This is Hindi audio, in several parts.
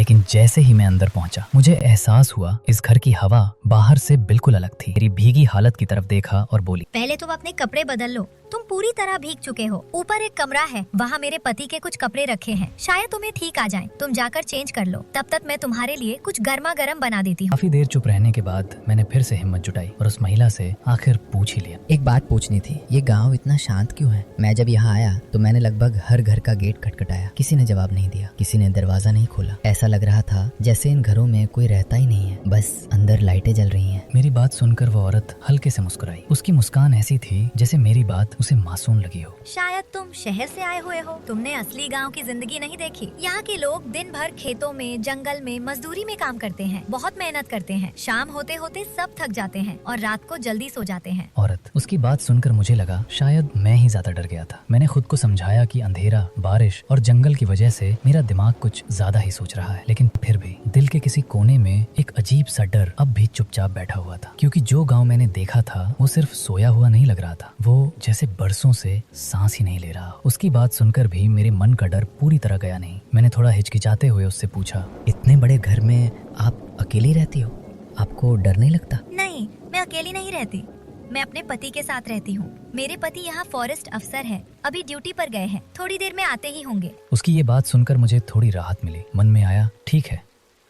लेकिन जैसे ही मैं अंदर पहुंचा मुझे एहसास हुआ इस घर की हवा बाहर से बिल्कुल अलग थी। मेरी भीगी हालत की तरफ देखा और बोली, पहले तुम अपने कपड़े बदल लो, तुम पूरी तरह भीग चुके हो। ऊपर एक कमरा है, वहाँ मेरे पति के कुछ कपड़े रखे हैं, शायद तुम्हें ठीक आ जाएं। तुम जाकर चेंज कर लो, तब तक मैं तुम्हारे लिए कुछ गर्मा गर्म बना देती हूँ। काफी देर चुप रहने के बाद मैंने फिर से हिम्मत जुटाई और उस महिला से आखिर पूछ ही लिया, एक बात पूछनी थी, ये गांव इतना शांत क्यों है? मैं जब यहाँ आया तो मैंने लगभग हर घर का गेट खटखटाया, किसी ने जवाब नहीं दिया, किसी ने दरवाजा नहीं खोला। ऐसा लग रहा था जैसे इन घरों में कोई रहता ही नहीं है, बस अंदर लाइटें जल रही हैं। मेरी बात सुनकर वो औरत हल्के से मुस्कुराई। उसकी मुस्कान ऐसी थी जैसे मेरी बात उसे मासूम लगी हो। शायद तुम शहर से आए हुए हो, तुमने असली गांव की जिंदगी नहीं देखी। यहाँ के लोग दिन भर खेतों में, जंगल में, मजदूरी में काम करते हैं, बहुत मेहनत करते हैं। शाम होते होते सब थक जाते हैं और रात को जल्दी सो जाते हैं। औरत, उसकी बात सुनकर मुझे लगा शायद मैं ही ज्यादा डर गया था। मैंने खुद को समझाया कि अंधेरा, बारिश और जंगल की वजह से मेरा दिमाग कुछ ज्यादा ही सोच रहा है, लेकिन फिर भी दिल के किसी कोने में एक अजीब सा डर अब भी चुपचाप बैठा हुआ था। क्योंकि जो गांव मैंने देखा था वो सिर्फ सोया हुआ नहीं लग रहा था, वो जैसे बरसों से सांस ही नहीं ले रहा। उसकी बात सुनकर भी मेरे मन का डर पूरी तरह गया नहीं। मैंने थोड़ा हिचकिचाते हुए उससे पूछा, इतने बड़े घर में आप अकेली रहती हो, आपको डर नहीं लगता? नहीं, मैं अकेली नहीं रहती, मैं अपने पति के साथ रहती हूँ। मेरे पति यहाँ फॉरेस्ट अफसर है, अभी ड्यूटी पर गए हैं, थोड़ी देर में आते ही होंगे। उसकी ये बात सुनकर मुझे थोड़ी राहत मिली। मन में आया, ठीक है,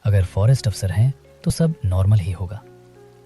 अगर फॉरेस्ट अफसर हैं तो सब नॉर्मल ही होगा।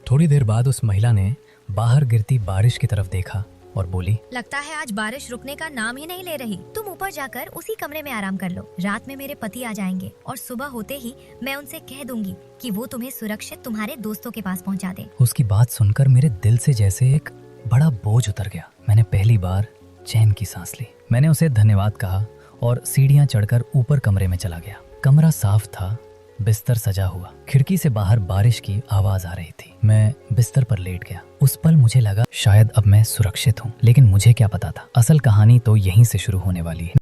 थोड़ी देर बाद उस महिला ने बाहर गिरती बारिश की तरफ देखा और बोली, लगता है आज बारिश रुकने का नाम ही नहीं ले रही। तुम ऊपर जाकर उसी कमरे में आराम कर लो, रात में मेरे पति आ जाएंगे और सुबह होते ही मैं उनसे कह दूंगी कि वो तुम्हें सुरक्षित तुम्हारे दोस्तों के पास पहुंचा दे। उसकी बात सुनकर मेरे दिल से जैसे एक बड़ा बोझ उतर गया। मैंने पहली बार चैन की सांस ली। मैंने उसे धन्यवाद कहा और सीढ़ियां चढ़कर ऊपर कमरे में चला गया। कमरा साफ था, बिस्तर सजा हुआ, खिड़की से बाहर बारिश की आवाज आ रही थी। मैं बिस्तर पर लेट गया। उस पल मुझे लगा शायद अब मैं सुरक्षित हूँ, लेकिन मुझे क्या पता था असल कहानी तो यहीं से शुरू होने वाली है।